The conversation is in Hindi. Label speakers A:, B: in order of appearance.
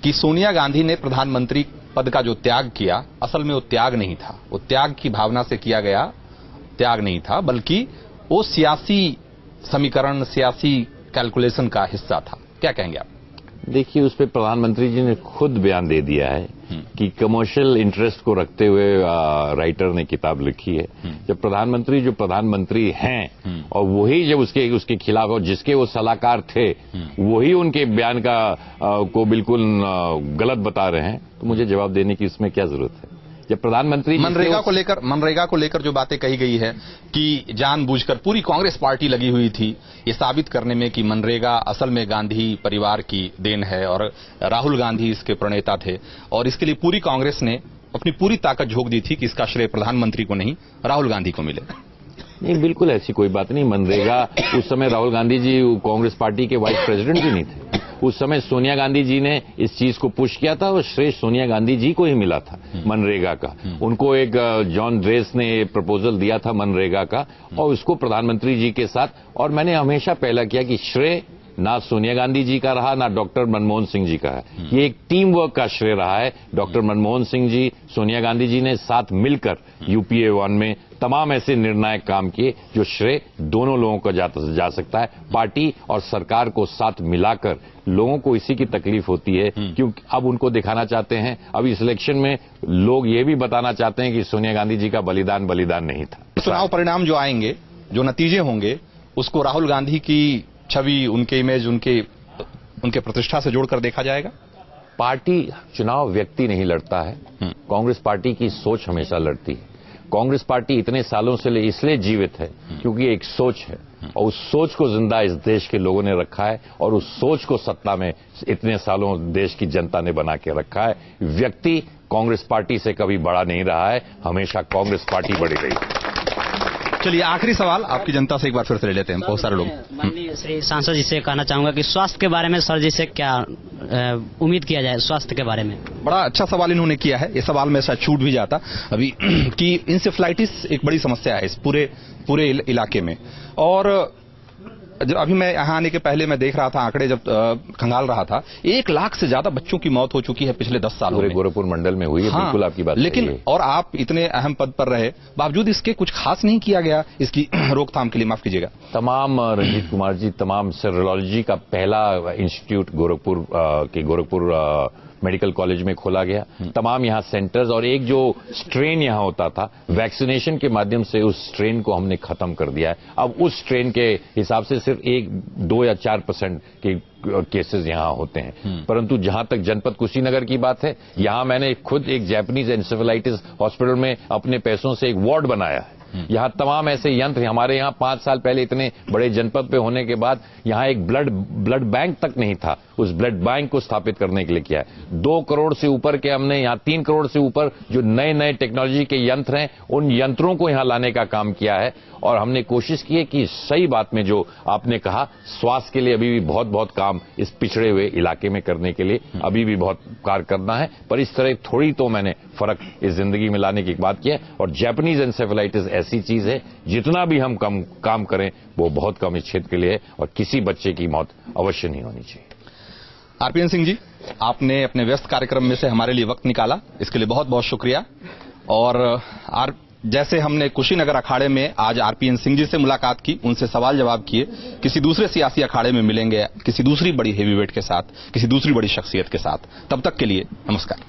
A: कि सोनिया गांधी ने प्रधानमंत्री पद का जो त्याग किया, असल में वो त्याग नहीं था, वो त्याग की भावना से किया गया त्याग नहीं था, बल्कि वो सियासी समीकरण, सियासी कैलकुलेशन का हिस्सा था। क्या कहेंगे आप?
B: देखिए, उस पर प्रधानमंत्री जी ने खुद बयान दे दिया है कि कमर्शियल इंटरेस्ट को रखते हुए राइटर ने किताब लिखी है। जब प्रधानमंत्री जो प्रधानमंत्री हैं और वही जब उसके खिलाफ और जिसके वो सलाहकार थे वही उनके बयान को बिल्कुल गलत बता रहे हैं, तो मुझे जवाब देने की इसमें क्या जरूरत है। जब प्रधानमंत्री
A: मनरेगा को लेकर जो बातें कही गई है कि जानबूझकर पूरी कांग्रेस पार्टी लगी हुई थी ये साबित करने में कि मनरेगा असल में गांधी परिवार की देन है और राहुल गांधी इसके प्रणेता थे, और इसके लिए पूरी कांग्रेस ने अपनी पूरी ताकत झोंक दी थी कि इसका श्रेय प्रधानमंत्री को नहीं राहुल गांधी को मिले।
B: नहीं, बिल्कुल ऐसी कोई बात नहीं। मनरेगा उस समय राहुल गांधी जी कांग्रेस पार्टी के वाइस प्रेसिडेंट भी नहीं थे। उस समय सोनिया गांधी जी ने इस चीज को पुश किया था और श्रेय सोनिया गांधी जी को ही मिला था मनरेगा का। उनको एक जॉन ड्रेस ने प्रपोजल दिया था मनरेगा का और उसको प्रधानमंत्री जी के साथ, और मैंने हमेशा पहला किया कि श्रेय ना सोनिया गांधी जी का रहा ना डॉक्टर मनमोहन सिंह जी का है, ये एक टीम वर्क का श्रेय रहा है। डॉक्टर मनमोहन सिंह जी, सोनिया गांधी जी ने साथ मिलकर यूपीए 1 में तमाम ऐसे निर्णायक काम किए जो श्रेय दोनों लोगों को जा सकता है। पार्टी और सरकार को साथ मिलाकर लोगों को इसी की तकलीफ होती है क्योंकि अब उनको दिखाना चाहते हैं, अब इस इलेक्शन में लोग ये भी बताना चाहते हैं कि सोनिया गांधी जी का बलिदान नहीं था।
A: चुनाव परिणाम जो आएंगे, जो नतीजे होंगे, उसको राहुल गांधी की छवि, उनके इमेज, उनके प्रतिष्ठा से जोड़कर देखा जाएगा।
B: पार्टी चुनाव व्यक्ति नहीं लड़ता है, कांग्रेस पार्टी की सोच हमेशा लड़ती है। कांग्रेस पार्टी इतने सालों से इसलिए जीवित है क्योंकि एक सोच है और उस सोच को जिंदा इस देश के लोगों ने रखा है और उस सोच को सत्ता में इतने सालों देश की जनता ने बना के रखा है। व्यक्ति कांग्रेस पार्टी से कभी बड़ा नहीं रहा है, हमेशा कांग्रेस पार्टी बड़ी रही।
A: चलिए, आखिरी सवाल आपकी जनता से एक बार फिर से ले लेते हैं। बहुत सारे लोग,
C: माननीय श्री सांसद जी से कहना चाहूंगा कि स्वास्थ्य के बारे में सर जी से क्या उम्मीद किया जाए स्वास्थ्य के बारे में।
A: बड़ा अच्छा सवाल इन्होंने किया है। ये सवाल में शायद छूट भी जाता अभी कि इंसेफ्लाइटिस एक बड़ी समस्या है इस पूरे इलाके में, और जब अभी मैं यहाँ आने के पहले मैं देख रहा था आंकड़े, जब खंगाल रहा था, 1 लाख से ज्यादा बच्चों की मौत हो चुकी है पिछले 10 सालों में।
B: गोरखपुर मंडल में हुई है। हाँ, बिल्कुल आपकी बात
A: लेकिन और आप इतने अहम पद पर रहे, बावजूद इसके कुछ खास नहीं किया गया इसकी रोकथाम के लिए। माफ कीजिएगा।
B: तमाम रंजीत कुमार जी, तमाम सेरोलॉजी का पहला इंस्टीट्यूट गोरखपुर मेडिकल कॉलेज में खोला गया। तमाम यहाँ सेंटर्स, और एक जो स्ट्रेन यहाँ होता था, वैक्सीनेशन के माध्यम से उस स्ट्रेन को हमने खत्म कर दिया है। अब उस स्ट्रेन के हिसाब से सिर्फ 1, 2 या 4% के केसेस यहाँ होते हैं। परंतु जहां तक जनपद कुशीनगर की बात है, यहाँ मैंने खुद एक जापानीज एन्सेफेलाइटिस हॉस्पिटल में अपने पैसों से एक वार्ड बनाया है। यहाँ तमाम ऐसे यंत्र, हमारे यहाँ 5 साल पहले इतने बड़े जनपद पे होने के बाद यहाँ एक ब्लड बैंक तक नहीं था, उस ब्लड बैंक को स्थापित करने के लिए किया है। 2 करोड़ से ऊपर के हमने यहाँ 3 करोड़ से ऊपर जो नए टेक्नोलॉजी के यंत्र हैं, उन यंत्रों को यहाँ लाने का काम किया है। और हमने कोशिश की है कि सही बात में जो आपने कहा, स्वास्थ्य के लिए अभी भी बहुत काम इस पिछड़े हुए इलाके में करने के लिए अभी भी बहुत कार्य करना है, पर इस तरह थोड़ी तो मैंने फर्क इस जिंदगी में लाने की बात की है। और जापानीज एन्सेफेलाइटिस ऐसी चीज है, जितना भी हम काम करें वो बहुत कम इस क्षेत्र के लिए है और किसी बच्चे की मौत अवश्य नहीं होनी चाहिए।
A: आरपीएन सिंह जी, आपने अपने व्यस्त कार्यक्रम में से हमारे लिए वक्त निकाला, इसके लिए बहुत शुक्रिया। और जैसे हमने कुशीनगर अखाड़े में आज आरपीएन सिंह जी से मुलाकात की, उनसे सवाल जवाब किए, किसी दूसरे सियासी अखाड़े में मिलेंगे किसी दूसरी बड़ी हेवीवेट के साथ, किसी दूसरी बड़ी शख्सियत के साथ। तब तक के लिए नमस्कार।